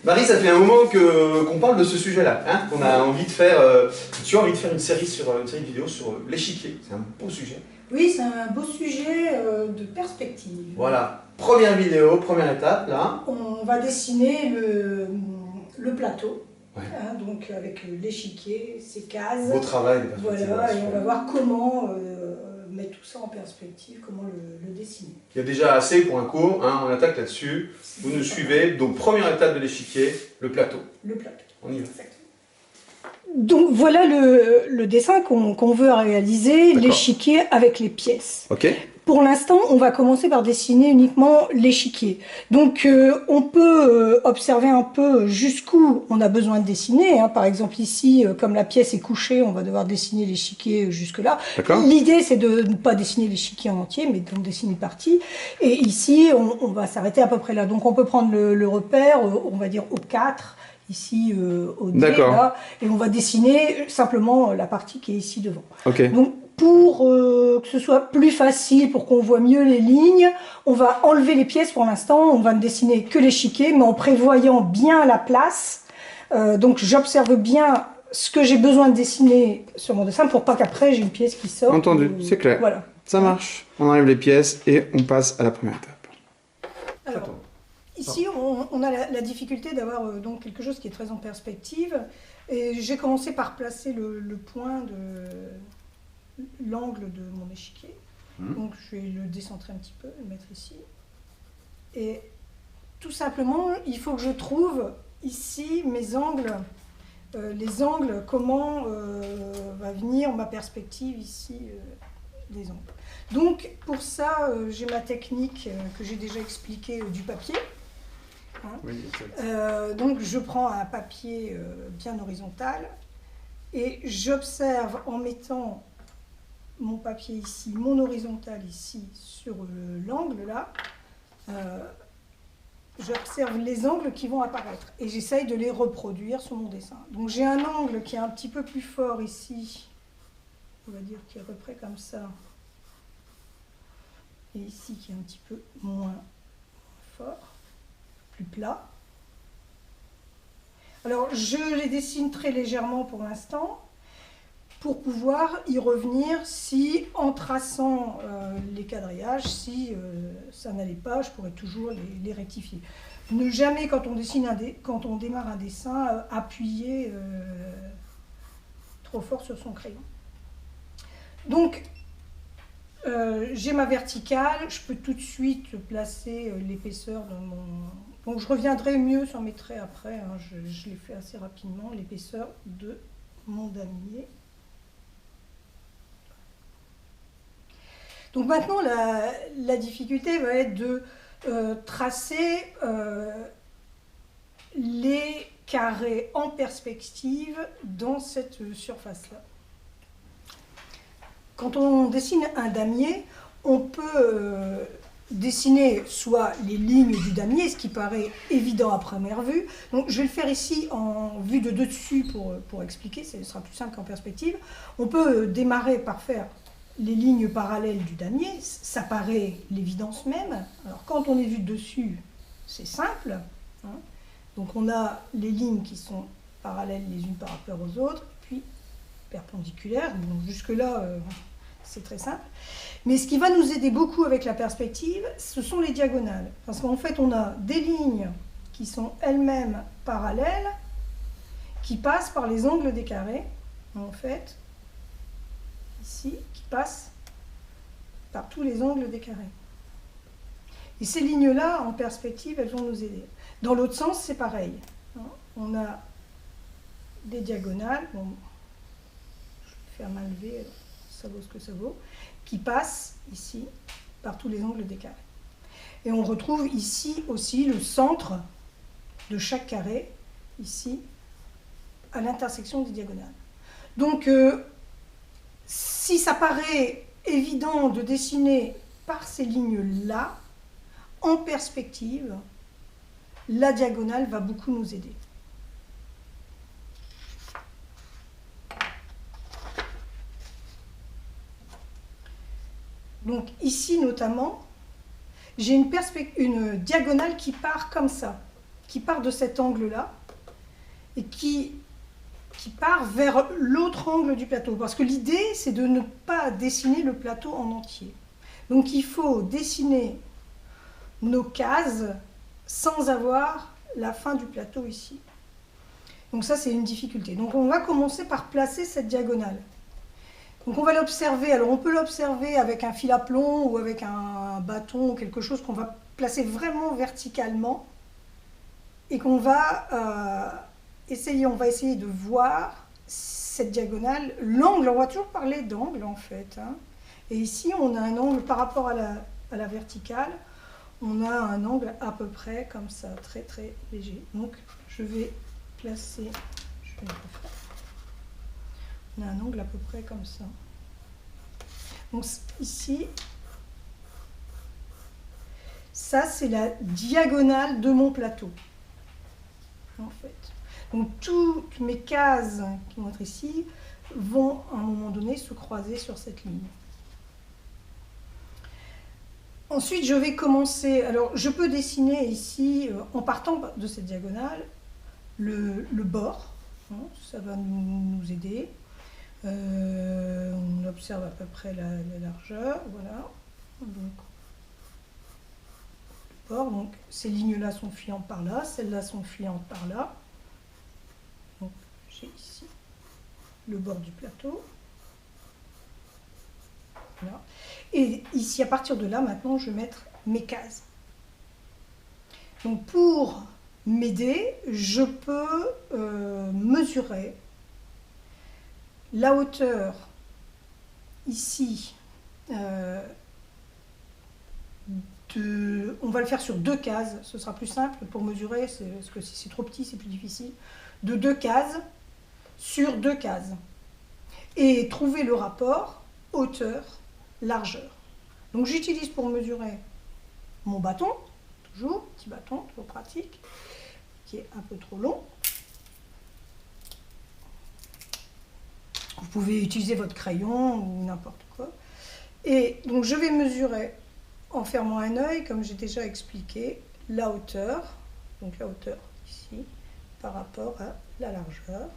Marie, ça fait un moment qu'on parle de ce sujet-là. Hein, on a envie de faire, tu as envie de faire une série vidéo sur l'échiquier. C'est un beau sujet. Oui, c'est un beau sujet de perspective. Voilà, première vidéo, première étape, là. On va dessiner le plateau, Ouais. hein, donc avec l'échiquier, ses cases. Beau travail de perspective. Voilà, et on va voir comment mettre tout ça en perspective, comment le dessiner. Il y a déjà assez pour un cours, hein, on attaque là-dessus. Vous nous suivez. Donc, première étape de l'échiquier, le plateau. Le plateau. On y va. Exactement. Donc voilà le dessin qu'on veut réaliser, l'échiquier avec les pièces. Ok. Pour l'instant, on va commencer par dessiner uniquement l'échiquier. Donc on peut observer un peu jusqu'où on a besoin de dessiner. Hein. Par exemple ici, comme la pièce est couchée, on va devoir dessiner l'échiquier jusque-là. L'idée, c'est de ne pas dessiner l'échiquier en entier, mais d'en dessiner une partie. Et ici, on va s'arrêter à peu près là. Donc on peut prendre le repère, on va dire au 4. Ici au D, là, et on va dessiner simplement la partie qui est ici devant. Okay. Donc pour que ce soit plus facile, pour qu'on voit mieux les lignes, on va enlever les pièces pour l'instant, on va ne dessiner que l'échiquier, mais en prévoyant bien la place. Donc j'observe bien ce que j'ai besoin de dessiner sur mon dessin pour pas qu'après j'ai une pièce qui sort. Entendu, c'est clair. Voilà. Ça marche. On enlève les pièces et on passe à la première étape. Alors, ici, on a la difficulté d'avoir donc quelque chose qui est très en perspective. Et j'ai commencé par placer le point de l'angle de mon échiquier. Donc je vais le décentrer un petit peu, le mettre ici. Et tout simplement, il faut que je trouve ici mes angles, les angles, comment va venir ma perspective ici des angles. Donc pour ça, j'ai ma technique que j'ai déjà expliquée du papier. Hein. Oui, donc je prends un papier bien horizontal et j'observe en mettant mon papier ici, mon horizontal ici sur l'angle là, j'observe les angles qui vont apparaître et j'essaye de les reproduire sur mon dessin. Donc j'ai un angle qui est un petit peu plus fort ici, on va dire qui est à peu près comme ça, et ici qui est un petit peu moins fort, plus plat. Alors je les dessine très légèrement pour l'instant pour pouvoir y revenir si en traçant les quadrillages, si ça n'allait pas, je pourrais toujours les rectifier. Ne jamais quand on dessine quand on démarre un dessin appuyer trop fort sur son crayon. Donc j'ai ma verticale, je peux tout de suite placer l'épaisseur de mon... Donc je reviendrai mieux sur mes traits après, hein, je l'ai fait assez rapidement, l'épaisseur de mon damier. Donc maintenant la difficulté va être de tracer les carrés en perspective dans cette surface-là. Quand on dessine un damier, on peut dessiner soit les lignes du damier, ce qui paraît évident à première vue. Donc je vais le faire ici en vue de dessus pour expliquer, ce sera plus simple qu'en perspective. On peut démarrer par faire les lignes parallèles du damier, ça paraît l'évidence même. Alors quand on est vu de dessus, c'est simple. Hein. Donc on a les lignes qui sont parallèles les unes par rapport aux autres, puis perpendiculaires. Donc jusque-là, c'est très simple. Mais ce qui va nous aider beaucoup avec la perspective, ce sont les diagonales. Parce qu'en fait, on a des lignes qui sont elles-mêmes parallèles, qui passent par les angles des carrés, en fait, ici, qui passent par tous les angles des carrés. Et ces lignes-là, en perspective, elles vont nous aider. Dans l'autre sens, c'est pareil. On a des diagonales, bon, je vais faire mal lever, ça vaut ce que ça vaut, qui passent ici par tous les angles des carrés. Et on retrouve ici aussi le centre de chaque carré, ici, à l'intersection des diagonales. Donc, si ça paraît évident de dessiner par ces lignes-là, en perspective, la diagonale va beaucoup nous aider. Donc ici notamment, j'ai une diagonale qui part comme ça. qui part de cet angle-là et qui part vers l'autre angle du plateau. Parce que l'idée, c'est de ne pas dessiner le plateau en entier. Donc il faut dessiner nos cases sans avoir la fin du plateau ici. Donc ça, c'est une difficulté. Donc on va commencer par placer cette diagonale. Donc on va l'observer. Alors on peut l'observer avec un fil à plomb ou avec un bâton ou quelque chose qu'on va placer vraiment verticalement et qu'on va essayer de voir cette diagonale. L'angle, on va toujours parler d'angle en fait, hein. Et ici, on a un angle par rapport à la verticale. On a un angle à peu près comme ça, très très léger. Donc je vais placer, on a un angle à peu près comme ça. Donc ici, ça c'est la diagonale de mon plateau, en fait. Donc toutes mes cases qui vont être ici vont à un moment donné se croiser sur cette ligne. Ensuite, je vais commencer, alors je peux dessiner ici, en partant de cette diagonale, le bord, hein, ça va nous aider. On observe à peu près la largeur, voilà. Donc, le bord, donc ces lignes-là sont filantes par là, celles-là sont filantes par là. Donc j'ai ici le bord du plateau. Voilà. Et ici, à partir de là, maintenant, je vais mettre mes cases. Donc, pour m'aider, je peux mesurer la hauteur ici. On va le faire sur 2 cases, ce sera plus simple pour mesurer, parce que si c'est trop petit, c'est plus difficile. De 2 cases sur 2 cases. Et trouver le rapport hauteur largeur. Donc j'utilise pour mesurer mon bâton, toujours, petit bâton, toujours pratique, qui est un peu trop long. Vous pouvez utiliser votre crayon ou n'importe quoi. Et donc je vais mesurer en fermant un œil, comme j'ai déjà expliqué, la hauteur, donc la hauteur ici, par rapport à la largeur.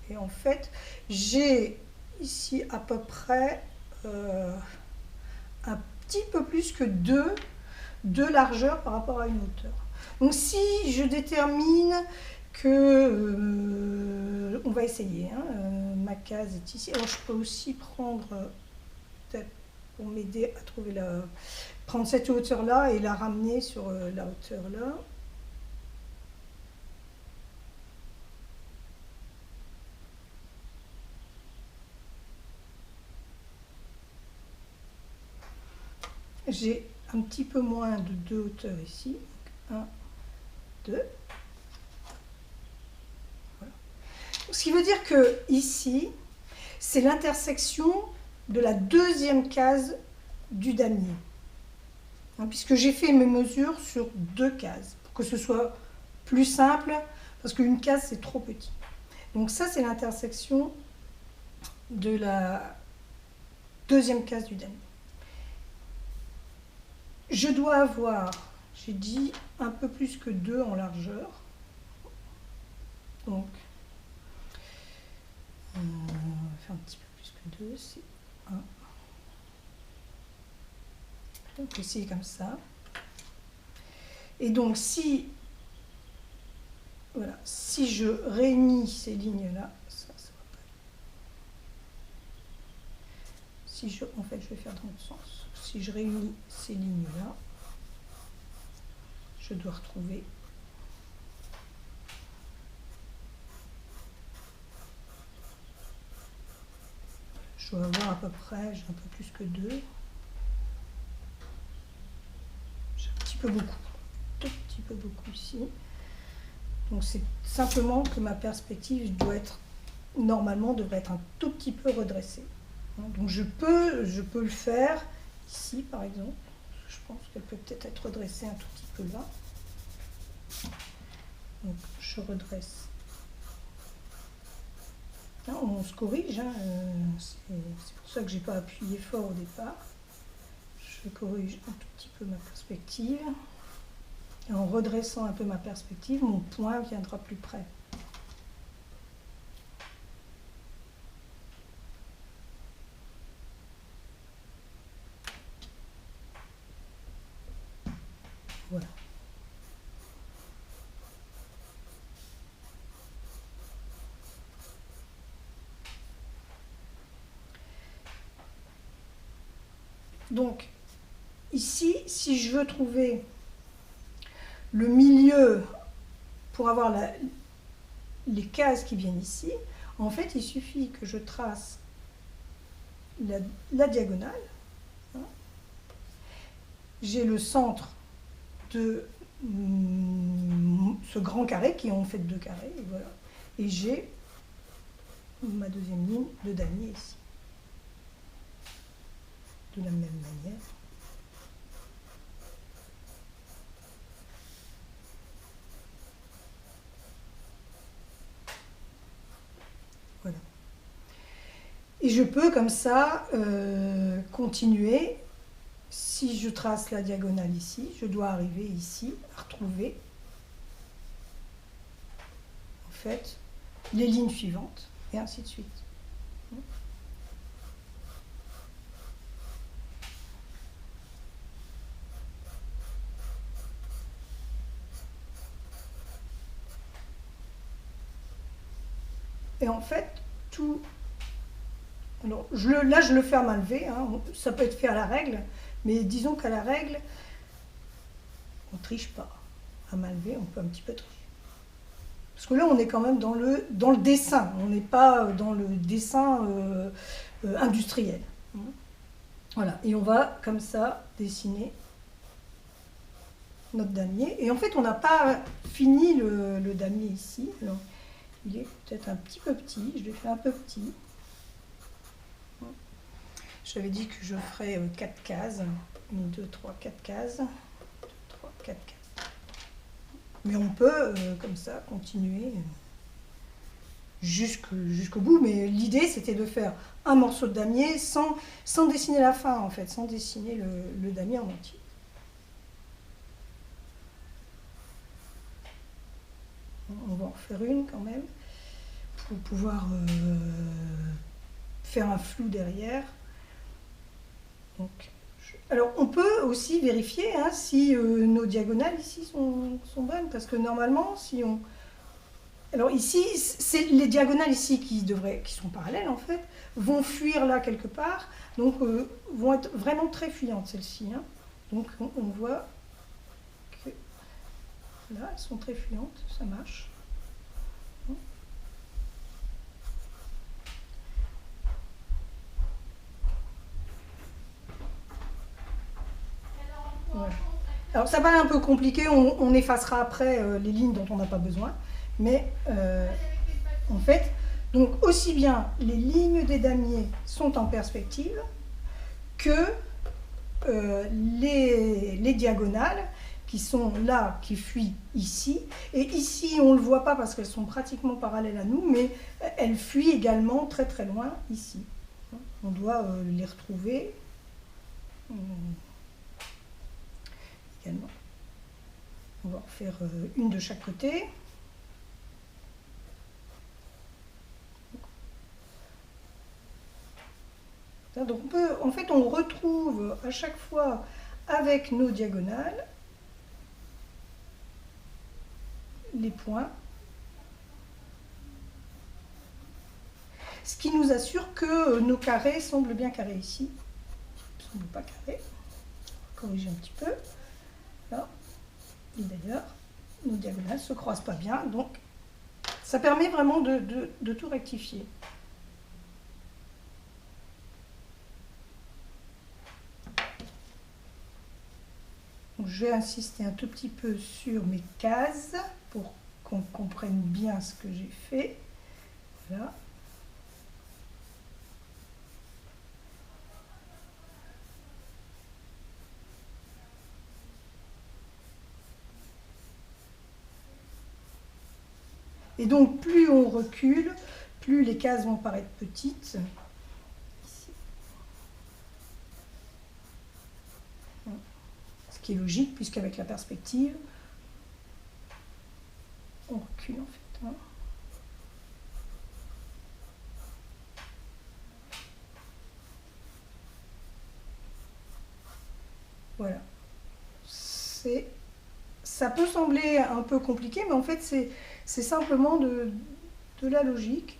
Et en fait, j'ai ici à peu près un petit peu plus que 2 largeur par rapport à une hauteur. Donc si je détermine que, on va essayer, hein, ma case est ici, alors je peux aussi prendre, peut-être pour m'aider à trouver prendre cette hauteur là et la ramener sur la hauteur là. J'ai un petit peu moins de 2 hauteurs ici. 1, 2. Voilà. Ce qui veut dire que ici, c'est l'intersection de la 2e case du damier. Hein, puisque j'ai fait mes mesures sur 2 cases, pour que ce soit plus simple, parce qu'une case, c'est trop petit. Donc ça, c'est l'intersection de la 2e case du damier. Je dois avoir, j'ai dit, un peu plus que 2 en largeur. Donc, on va faire un petit peu plus que 2, c'est 1. Donc ici, comme ça. Et donc, voilà, si je réunis ces lignes-là, ça va pas. En fait, je vais faire dans l'autre sens. Si je réunis ces lignes-là, je dois retrouver je dois avoir à peu près, j'ai un peu plus que 2. J'ai un petit peu beaucoup, tout petit peu beaucoup ici. Donc c'est simplement que ma perspective normalement devrait être un tout petit peu redressée. Donc je peux le faire ici par exemple. Je pense qu'elle peut peut-être être redressée un tout petit peu là. Donc je redresse. Là, on se corrige, hein. C'est pour ça que j'ai pas appuyé fort au départ. Je corrige un tout petit peu ma perspective. Et en redressant un peu ma perspective, mon point viendra plus près. Voilà. Donc, ici, si je veux trouver le milieu pour avoir les cases qui viennent ici, en fait, il suffit que je trace la diagonale. Hein. J'ai le centre de ce grand carré qui est en fait 2 carrés. Et voilà. Et j'ai ma deuxième ligne de damier ici. De la même manière. Voilà. Et je peux comme ça continuer. Si je trace la diagonale ici, je dois arriver ici à retrouver en fait les lignes suivantes et ainsi de suite. Et en fait, tout... Alors, là, je le fais à main levée, hein. Ça peut être fait à la règle, mais disons qu'à la règle, on ne triche pas. À main levée, on peut un petit peu tricher. Parce que là, on est quand même dans le dessin, on n'est pas dans le dessin industriel. Voilà, et on va comme ça dessiner notre damier. Et en fait, on n'a pas fini le damier ici. Alors, il est peut-être un petit peu petit, je l'ai fait un peu petit. J'avais dit que je ferais 4 cases. 1, 2, 3, 4 cases. 2, 3, 4 cases. Mais on peut, comme ça, continuer jusqu'au bout. Mais l'idée, c'était de faire un morceau de damier sans dessiner la fin, en fait, sans dessiner le damier en entier. On va en faire une quand même, pour pouvoir faire un flou derrière. Donc, alors on peut aussi vérifier hein, si nos diagonales ici sont bonnes, parce que normalement si on... Alors ici, c'est les diagonales ici qui sont parallèles en fait, vont fuir là quelque part, donc vont être vraiment très fuyantes celles-ci. Hein. Donc on voit que là elles sont très fuyantes, ça marche. Voilà. Alors ça paraît un peu compliqué, on effacera après les lignes dont on n'a pas besoin, mais en fait, donc aussi bien les lignes des damiers sont en perspective que les diagonales qui sont là, qui fuient ici, et ici on ne le voit pas parce qu'elles sont pratiquement parallèles à nous, mais elles fuient également très très loin ici. On doit les retrouver. Également. On va en faire une de chaque côté. Donc en fait, on retrouve à chaque fois avec nos diagonales les points. Ce qui nous assure que nos carrés semblent bien carrés ici. Ils ne semblent pas carrés. Corriger un petit peu. Là. Et d'ailleurs, nos diagonales ne se croisent pas bien, donc ça permet vraiment de tout rectifier. Donc, je vais insister un tout petit peu sur mes cases pour qu'on comprenne bien ce que j'ai fait. Voilà. Et donc, plus on recule, plus les cases vont paraître petites. Ici. Ce qui est logique, puisqu'avec la perspective, on recule en fait. Hein. Voilà. Ça peut sembler un peu compliqué, mais en fait c'est simplement de la logique.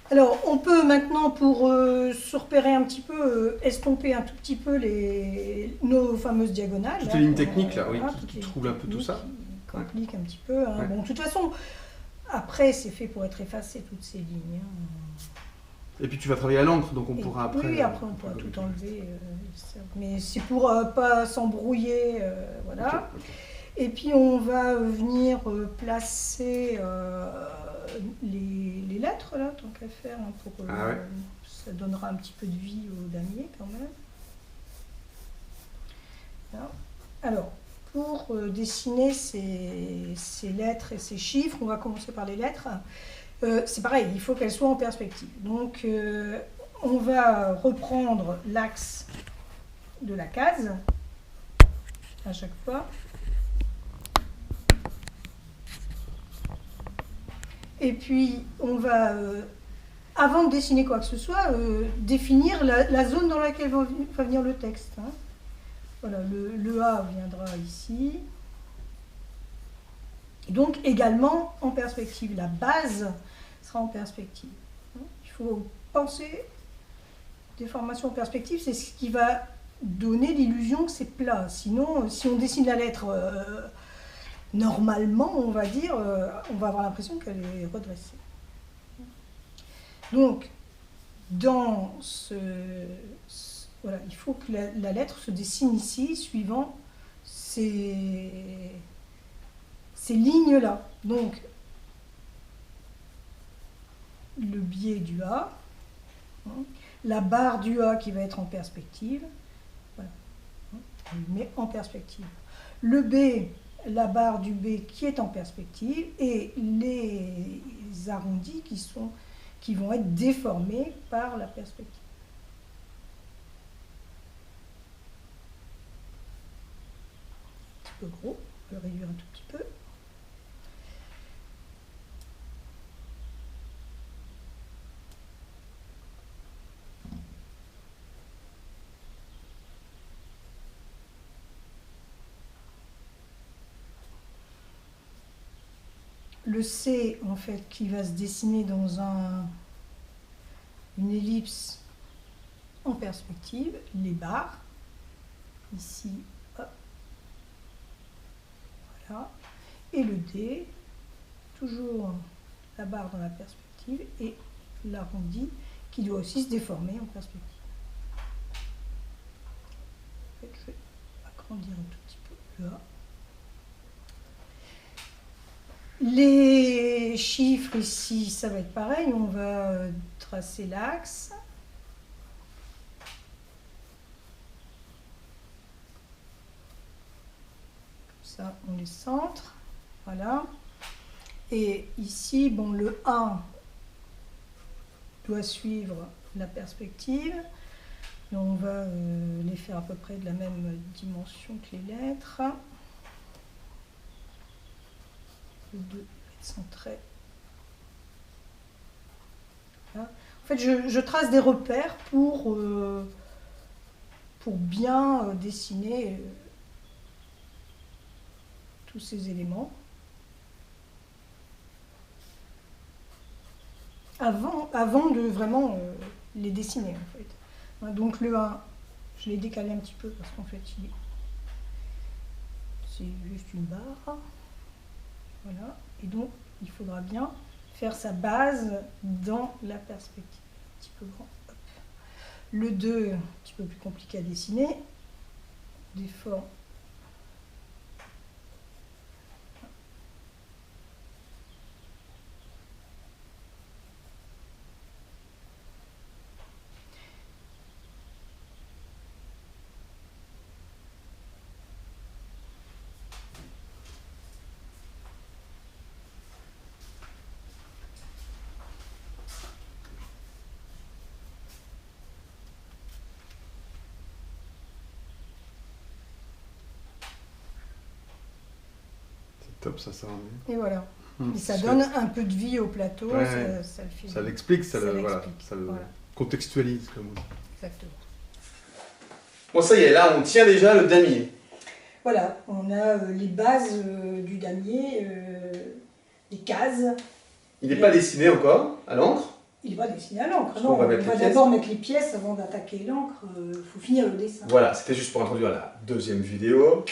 Alors, on peut maintenant, pour se repérer un petit peu, estomper un tout petit peu nos fameuses diagonales. Toutes les lignes techniques, là, oui, voilà, qui troublent un peu tout ça. Qui compliquent un petit peu. Hein. Ouais. Bon, de toute façon, après, c'est fait pour être effacé, toutes ces lignes. Hein. Et puis tu vas travailler à l'encre, donc on pourra après... Oui, après on pourra tout enlever. Mais c'est pour pas s'embrouiller, voilà. Ok. Et puis on va venir placer les lettres, là, tant qu'à faire, hein, pour, Ah ouais. ça donnera un petit peu de vie au damier quand même. Voilà. Alors, pour dessiner ces lettres et ces chiffres, on va commencer par les lettres. C'est pareil, il faut qu'elles soient en perspective. Donc, on va reprendre l'axe de la case à chaque fois. Et puis, on va, avant de dessiner quoi que ce soit, définir la zone dans laquelle va venir le texte. Hein. Voilà, le A viendra ici. Donc, également en perspective. La base sera en perspective. Il faut penser des formations en perspective, c'est ce qui va donner l'illusion que c'est plat. Sinon, si on dessine la lettre... normalement, on va dire, on va avoir l'impression qu'elle est redressée. Donc, dans voilà, il faut que la lettre se dessine ici, suivant ces lignes-là. Donc, le biais du A, hein, la barre du A qui va être en perspective, voilà, hein, on le met en perspective. Le B, la barre du B qui est en perspective et les arrondis qui vont être déformés par la perspective. Un petit peu gros, on peut le réduire un tout petit peu. Le C, en fait, qui va se dessiner dans une ellipse en perspective, les barres, ici, hop, voilà, et le D, toujours la barre dans la perspective, et l'arrondi, qui doit aussi se déformer en perspective. En fait, je vais agrandir un tout petit peu le A. Les chiffres ici, ça va être pareil, on va tracer l'axe. Comme ça, on les centre. Voilà. Et ici, bon, le 1 doit suivre la perspective. Et on va les faire à peu près de la même dimension que les lettres. Le 2 va être centré. Voilà. En fait, je trace des repères pour bien dessiner tous ces éléments. Avant de vraiment les dessiner, en fait. Donc le 1, je l'ai décalé un petit peu parce qu'en fait, c'est juste une barre. Voilà, et donc il faudra bien faire sa base dans la perspective. Un petit peu grand. Hop. Le 2, un petit peu plus compliqué à dessiner. On déforme. top, ça. Et voilà. Et ça Parce donne un peu de vie au plateau, Ouais, ça le fait. ça l'explique, ça le Voilà. contextualise, comme on dit. Exactement. Bon, ça y est, là, on tient déjà le damier. Voilà, on a les bases du damier, les cases. Il n'est pas dessiné encore à l'encre. Il va dessiner à l'encre. Parce Non, qu'on va on mettre les va pièces. d'abord mettre les pièces avant d'attaquer l'encre. Il faut finir le dessin. Voilà, c'était juste pour introduire la deuxième vidéo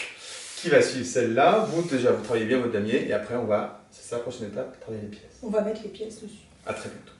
qui va suivre celle-là. Vous, déjà, vous travaillez bien votre damier et après, on va, c'est ça la prochaine étape, travailler les pièces. On va mettre les pièces dessus. À très bientôt.